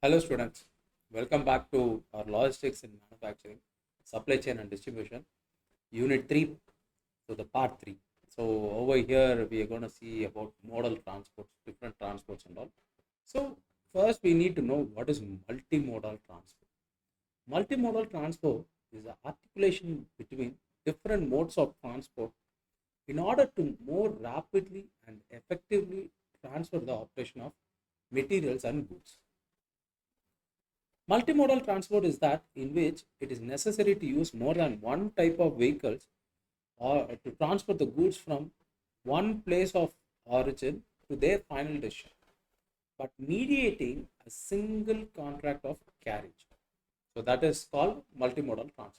Hello students, welcome back to our logistics in manufacturing, supply chain and distribution, unit 3, so the part 3. So over here we are going to see about modal transports, different transports and all. So first we need to know what is multimodal transport. Multimodal transport is the articulation between different modes of transport in order to more rapidly and effectively transfer the operation of materials and goods. Multimodal transport is that in which it is necessary to use more than one type of vehicles or to transport the goods from one place of origin to their final destination, but mediating a single contract of carriage. So that is called multimodal transport.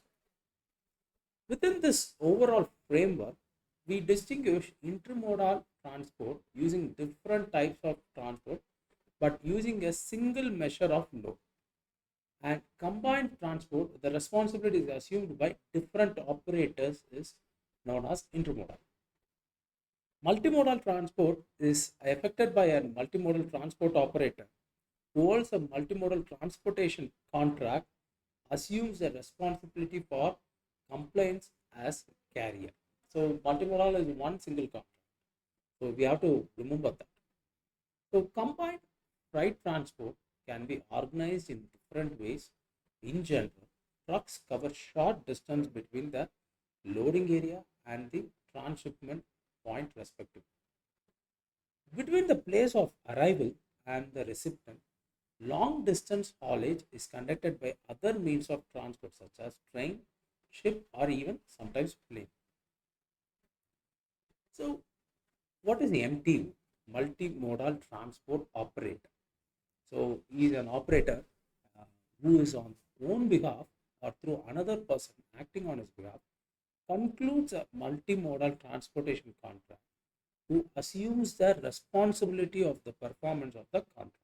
Within this overall framework, we distinguish intermodal transport using different types of transport but using a single measure of load, and combined transport, the responsibility is assumed by different operators, is known as intermodal. Multimodal transport is affected by a multimodal transport operator who holds a multimodal transportation contract, assumes the responsibility for compliance as carrier. So multimodal is one single contract. So we have to remember that. So combined freight transport can be organized in different ways. In general, trucks cover short distance between the loading area and the transshipment point respectively. Between the place of arrival and the recipient, long distance haulage is conducted by other means of transport such as train, ship, or even sometimes plane. So, what is the MTO? Multimodal Transport Operator. So, he is an operator uh, who is on his own behalf or through another person acting on his behalf concludes a multimodal transportation contract who assumes the responsibility of the performance of the contract.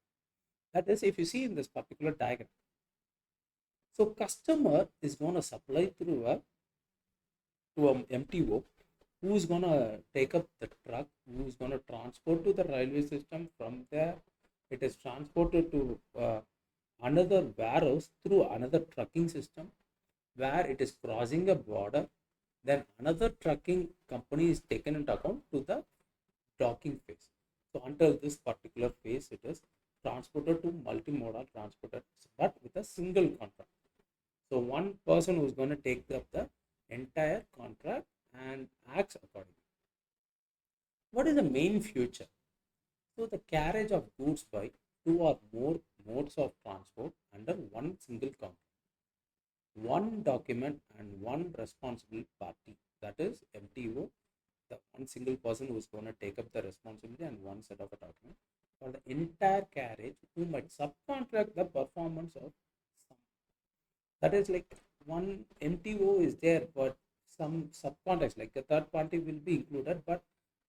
That is, if you see in this particular diagram, so customer is going to supply through a to a MTO who is going to take up the truck, who is going to transport to the railway system. From there, it is transported to another warehouse through another trucking system where it is crossing a border. Then another trucking company is taken into account to the docking phase. So until this particular phase, it is transported to multimodal transported, but with a single contract. So one person who is going to take up the entire contract and acts accordingly. What is the main future? So the carriage of goods by two or more modes of transport under one single contract, one document and one responsible party, that is MTO, the one single person who is going to take up the responsibility and one set of a document for the entire carriage who might subcontract the performance of some. That is like one MTO is there, but some subcontracts like a third party will be included, but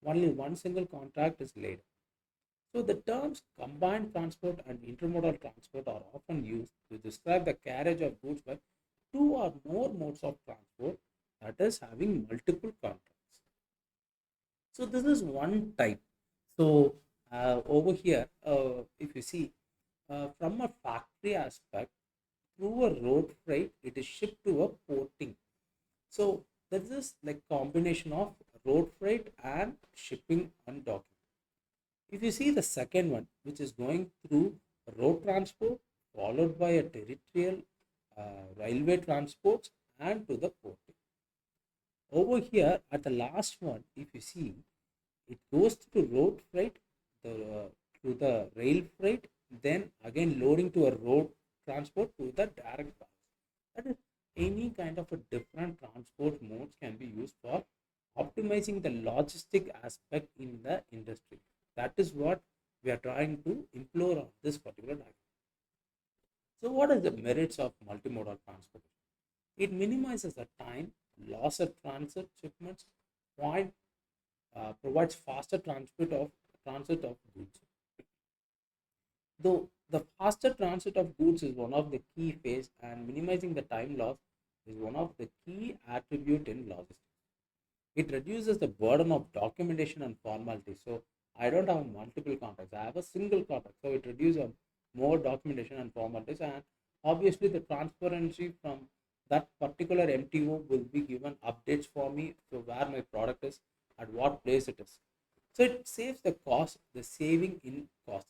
only one single contract is laid. So the terms combined transport and intermodal transport are often used to describe the carriage of goods by two or more modes of transport, that is having multiple contracts. So this is one type. So over here, if you see from a factory aspect, through a road freight, it is shipped to a porting. So this is like combination of road freight and shipping and docking. If you see the second one, which is going through road transport, followed by a territorial railway transports and to the porting. Over here at the last one, if you see, it goes through road freight, to the rail freight, then again loading to a road transport to the direct bus. That is, any kind of a different transport modes can be used for optimizing the logistic aspect in the industry. That is what we are trying to implore on this particular diagram. So, what are the merits of multimodal transport? It minimizes the time loss at transit shipments, point provides faster transit of goods. Though the faster transit of goods is one of the key phase, and minimizing the time loss is one of the key attribute in logistics. It reduces the burden of documentation and formality. So I don't have multiple contracts. I have a single contract. So it reduces more documentation and formalities, and obviously the transparency from that particular MTO will be given updates for me to where my product is, at what place it is. So it saves the cost, the saving in costs,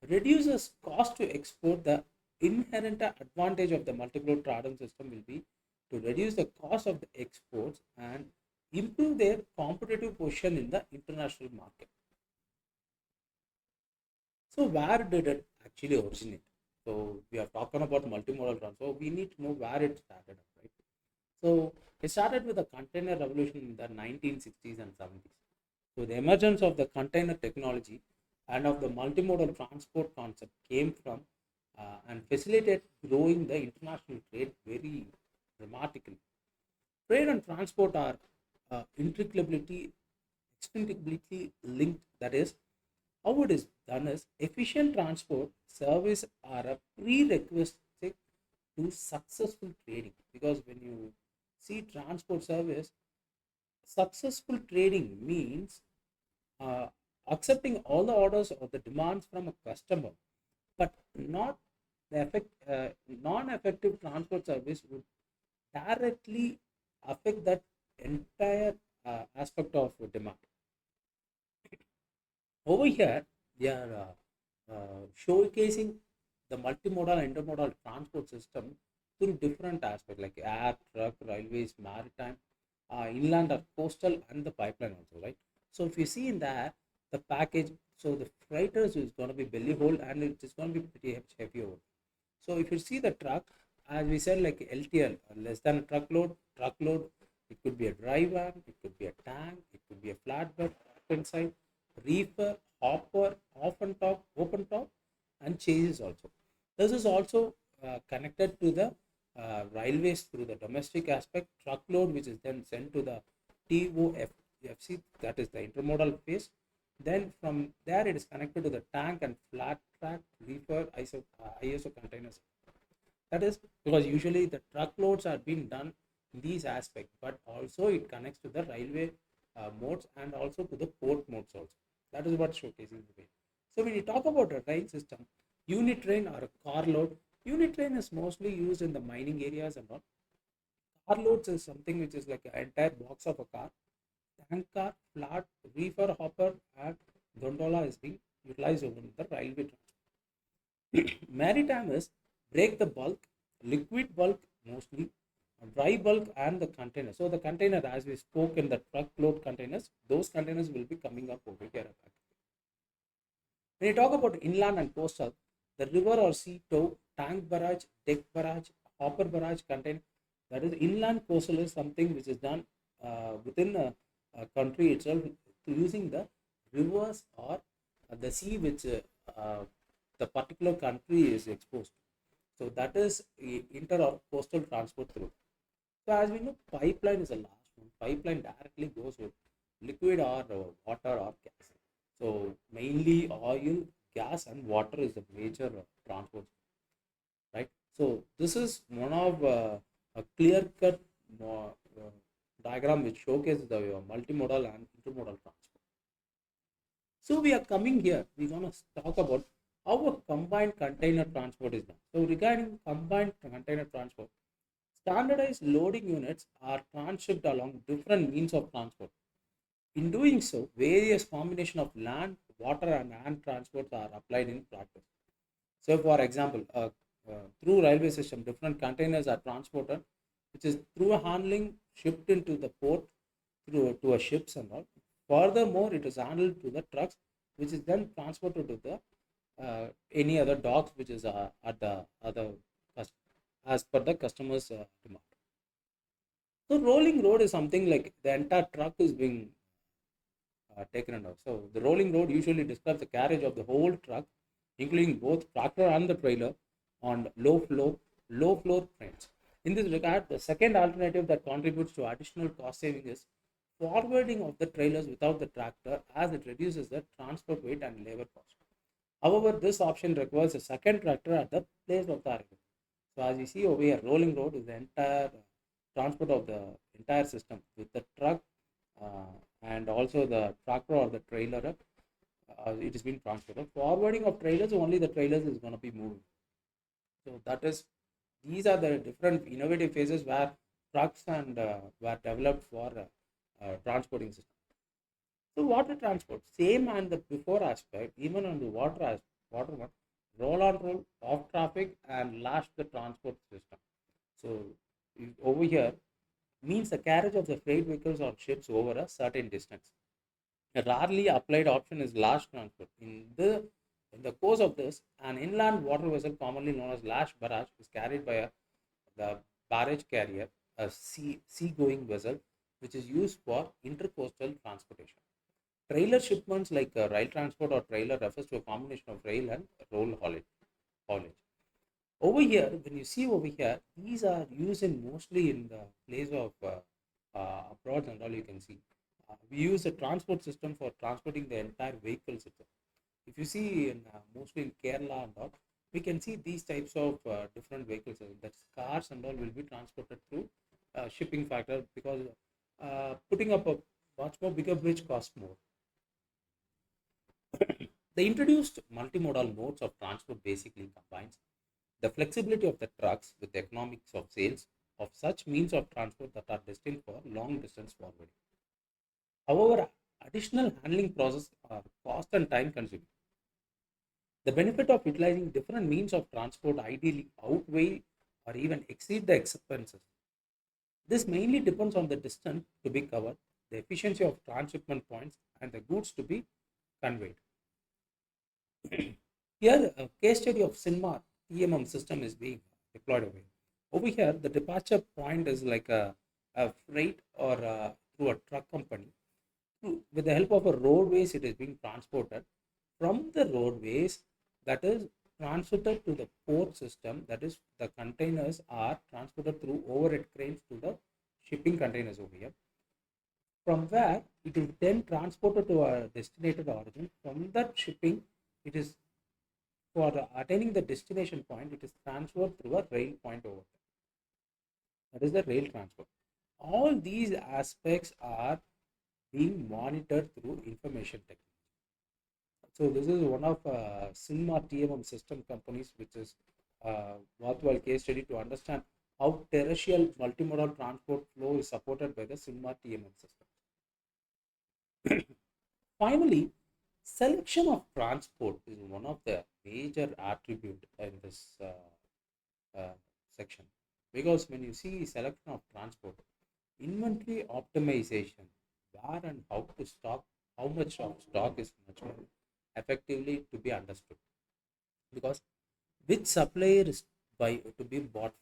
reduces cost to export. The inherent advantage of the multiple trading system will be to reduce the cost of the exports and improve their competitive position in the international market. So where did it actually originate? So we are talking about multimodal transfer. We need to know where it started up, right? So it started with the container revolution in the 1960s and 70s. So the emergence of the container technology and of the multimodal transport concept came from and facilitated growing the international trade very dramatically. Trade and transport are intricately linked. That is, how it is done is efficient transport service are a prerequisite to successful trading, because when you see transport service, successful trading means uh, accepting all the orders or the demands from a customer, but not the non-effective transport service would directly affect that entire aspect of demand. Over here, they are showcasing the multimodal and intermodal transport system through different aspects like air, truck, railways, maritime, inland or coastal, and the pipeline also, right? So if you see in there, the package, so the freighters is going to be belly hold and it is going to be pretty heavy over. So if you see the truck, as we said, like LTL, less than a truckload, it could be a dry van, it could be a tank, it could be a flatbed, inside, reefer, hopper, open top, and chases also. This is also connected to the railways through the domestic aspect, truckload, which is then sent to the TOFC, that is the intermodal phase. Then from there, it is connected to the tank and flat track, reefer, ISO containers. That is because usually the truckloads are being done in these aspects, but also it connects to the railway modes and also to the port modes also. That is what showcasing the way. So when you talk about a rail system, unit train or a car load, unit train is mostly used in the mining areas and all. Car loads is something which is like an entire box of a car. Tank car, flat, reefer, hopper, and gondola is being utilized over the railway transport. Maritime is break the bulk, liquid bulk mostly, dry bulk, and the container. So the container, as we spoke in the truckload containers, those containers will be coming up over here. When you talk about inland and coastal, the river or sea tow, tank barrage, deck barrage, hopper barrage contain, that is inland coastal is something which is done within a country itself using the rivers or the sea which the particular country is exposed to. So that is inter or coastal transport through. So as we know, pipeline is the last one. Pipeline directly goes with liquid or water or gas. So mainly oil, gas, and water is the major transport, right? So this is one of a clear-cut diagram which showcases the multimodal and intermodal transport. So we are coming here. We're gonna talk about how a combined container transport is done. So regarding combined container transport, standardized loading units are transshipped along different means of transport. In doing so, various combination of land, water, and land transports are applied in practice. So, for example, through railway system, different containers are transported, which is through a handling shipped into the port through to a ships and all. Furthermore, it is handled to the trucks, which is then transported to the any other docks, which is at the other as per the customer's demand. So, rolling road is something like the entire truck is being taken under. So the rolling road usually describes the carriage of the whole truck, including both tractor and the trailer, on low floor trains. In this regard, the second alternative that contributes to additional cost saving is forwarding of the trailers without the tractor, as it reduces the transport weight and labor cost. However, this option requires a second tractor at the place of the arrival. So as you see over here, rolling road is the entire transport of the entire system with the truck uh, and also the tractor or the trailer it is being transported. Forwarding of trailers, only the trailers is going to be moving. So that is, these are the different innovative phases where trucks and were developed for transporting system. So water transport, same and the before aspect, even on the water one, roll on roll, off traffic, and last the transport system. So over here means the carriage of the freight vehicles or ships over a certain distance. A rarely applied option is lash transport. In the course of this, an inland water vessel, commonly known as lash barrage, is carried by the barrage carrier, a seagoing vessel, which is used for intercoastal transportation. Trailer shipments like rail transport or trailer refers to a combination of rail and roll haulage. Over here, when you see over here, these are used in mostly in the place of abroad and all. You can see we use a transport system for transporting the entire vehicle system. If you see in mostly in Kerala and all, we can see these types of different vehicles. That cars and all will be transported through shipping factor, because putting up a much more bigger bridge costs more. The introduced multimodal modes of transport basically combines the flexibility of the trucks with the economics of sales of such means of transport that are destined for long distance forwarding. However, additional handling processes are cost and time consuming. The benefit of utilizing different means of transport ideally outweigh or even exceed the expenses. This mainly depends on the distance to be covered, the efficiency of transshipment points, and the goods to be conveyed. Here, a case study of Cinema TMM system is being deployed over here. Over here, the departure point is like a freight or through a truck company. With the help of a roadways, it is being transported from the roadways, that is transported to the port system. That is, the containers are transported through overhead cranes to the shipping containers over here. From where it is then transported to a destinated origin. From that shipping, it is for attaining the destination point, it is transferred through a rail point over there. That is the rail transport. All these aspects are being monitored through information technology. So this is one of Cinema TMM system companies, which is worthwhile case study to understand how terrestrial multimodal transport flow is supported by the Cinema TMM system. Finally, selection of transport is one of the major attribute in this section, because when you see selection of transport, inventory optimization, where and how to stock, how much of stock is much more effectively to be understood, because which supplier is by to be bought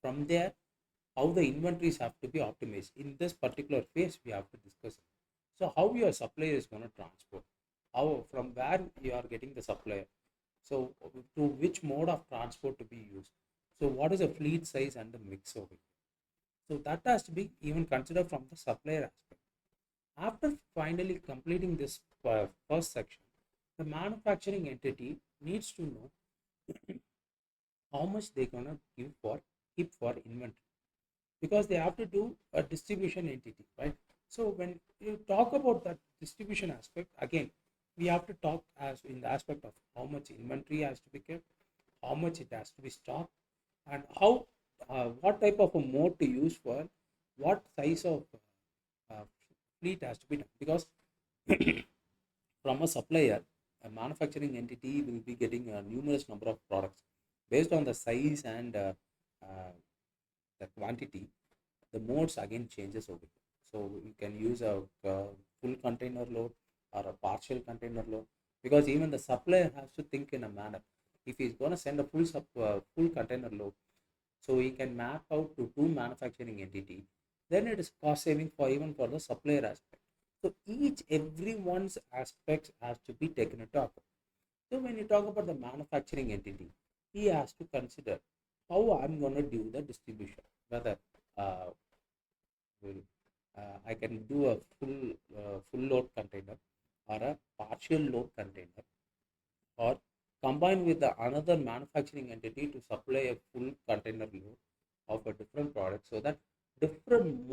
from there, how the inventories have to be optimized. In this particular phase we have to discuss it. So how your supplier is going to transport, how from where you are getting the supplier, so to which mode of transport to be used, so what is the fleet size and the mix of it. So that has to be even considered from the supplier aspect. After finally completing this first section, the manufacturing entity needs to know how much they're gonna keep for inventory, because they have to do a distribution entity, right? So when you talk about that distribution aspect, again, we have to talk as in the aspect of how much inventory has to be kept, how much it has to be stocked, and how what type of a mode to use for what size of uh, fleet has to be done. Because from a supplier, a manufacturing entity will be getting a numerous number of products based on the size and uh, the quantity. The modes again changes over here. So you can use a full container load or a partial container load, because even the supplier has to think in a manner. If he's going to send a full container load, so he can map out to two manufacturing entity, then it is cost saving for even for the supplier aspect. So each everyone's aspects has to be taken into account. So when you talk about the manufacturing entity, he has to consider how I'm going to do the distribution, whether uh, will I can do a full load container or a partial load container, or combine with the another manufacturing entity to supply a full container load of a different product, so that different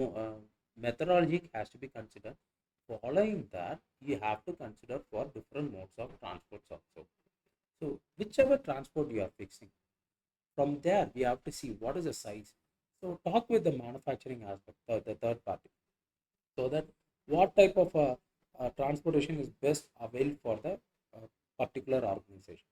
methodology has to be considered following that, you have to consider for different modes of transports also. So whichever transport you are fixing, from there we have to see what is the size. So talk with the manufacturing aspect, the third party, so that what type of transportation is best available for the particular organization,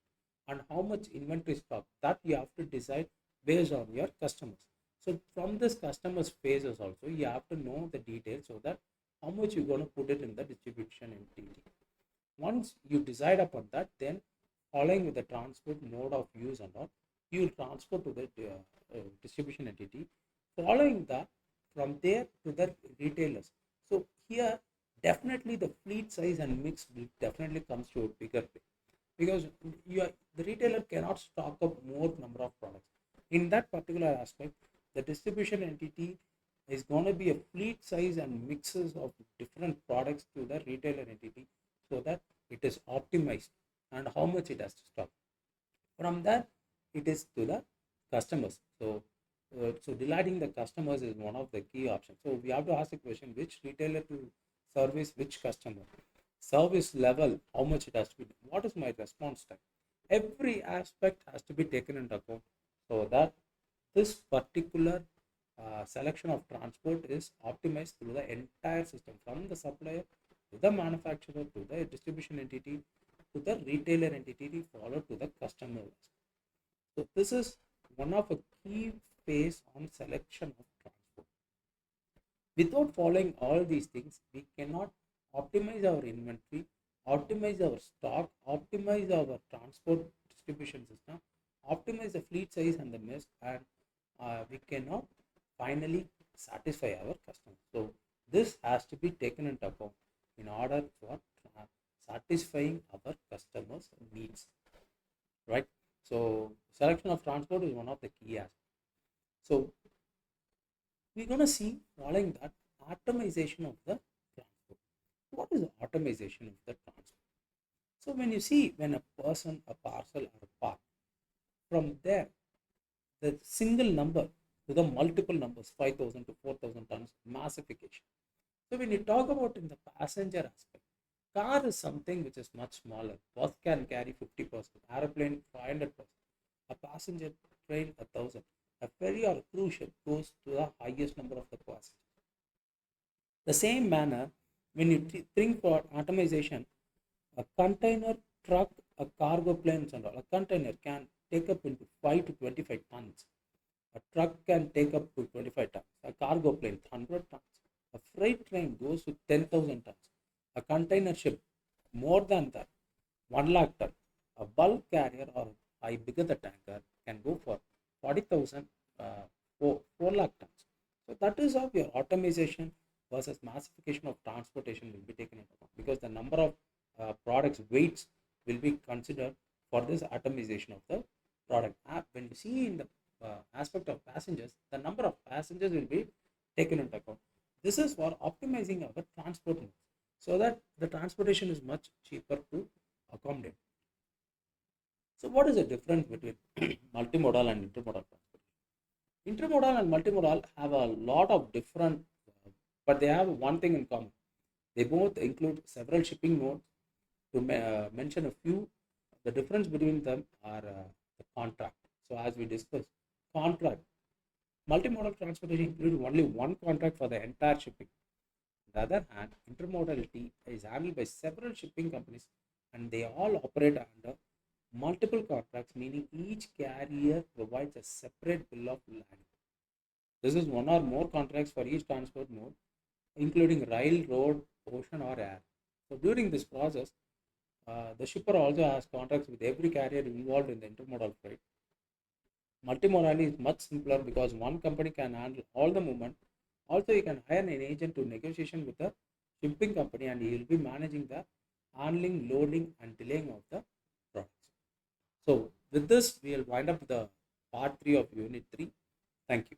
and how much inventory stock, that you have to decide based on your customers. So from this customers phases also, you have to know the details, so that how much you're going to put it in the distribution entity. Once you decide upon that, then following with the transport mode of use and all, you will transfer to the distribution entity. Following that, from there to the retailers. So here, definitely the fleet size and mix will definitely comes to a bigger play, because the retailer cannot stock up more number of products. In that particular aspect, the distribution entity is going to be a fleet size and mixes of different products to the retailer entity, so that it is optimized and how much it has to stock. From that, it is to the customers. So delighting the customers is one of the key options. So we have to ask the question, which retailer to service which customer, service level, how much it has to be, what is my response time. Every aspect has to be taken into account, so that this particular selection of transport is optimized through the entire system, from the supplier to the manufacturer to the distribution entity to the retailer entity, followed to the customer. So this is one of a key phase on selection of transport. Without following all these things, we cannot optimize our inventory, optimize our stock, optimize our transport distribution system, optimize the fleet size and the mix, and we cannot finally satisfy our customers. So this has to be taken into account in order for satisfying our customers' needs, right? So selection of transport is one of the key aspects. So we're going to see following that automation of the transport. What is the automation of the transport? So when you see, when a person, a parcel, or a part, from there, the single number to the multiple numbers, 5,000 to 4,000 tons, massification. So when you talk about in the passenger aspect, car is something which is much smaller. Bus can carry 50%, aeroplane 500%, a passenger train 1,000. A ferry or a cruise ship goes to the highest number of the passengers. The same manner, when you think for automation, a container truck, a cargo planes and all, a container can take up into 5 to 25 tons. A truck can take up to 25 tons. A cargo plane 100 tons. A freight train goes to 10,000 tons. A container ship more than that, 1 lakh ton. A bulk carrier or bigger the tanker can go for 40,000, 4 lakh tons. So that is how your automation versus massification of transportation will be taken into account, because the number of products weights will be considered for this atomization of the product. When you see in the aspect of passengers, the number of passengers will be taken into account. This is for optimizing our transport modes, so that the transportation is much cheaper to accommodate. So what is the difference between multimodal and intermodal transport? Intermodal and multimodal have a lot of different, but they have one thing in common. They both include several shipping modes. To mention a few, the difference between them are the contract. So as we discussed, contract, multimodal transportation includes only one contract for the entire shipping. On the other hand, intermodality is handled by several shipping companies, and they all operate under multiple contracts, meaning each carrier provides a separate bill of lading. This is one or more contracts for each transport mode, including rail, road, ocean, or air. So during this process, the shipper also has contracts with every carrier involved in the intermodal freight. Multimodality is much simpler because one company can handle all the movement. Also, you can hire an agent to negotiation with the shipping company, and he will be managing the handling, loading, and delaying of the products. So with this, we will wind up the part 3 of unit 3. Thank you.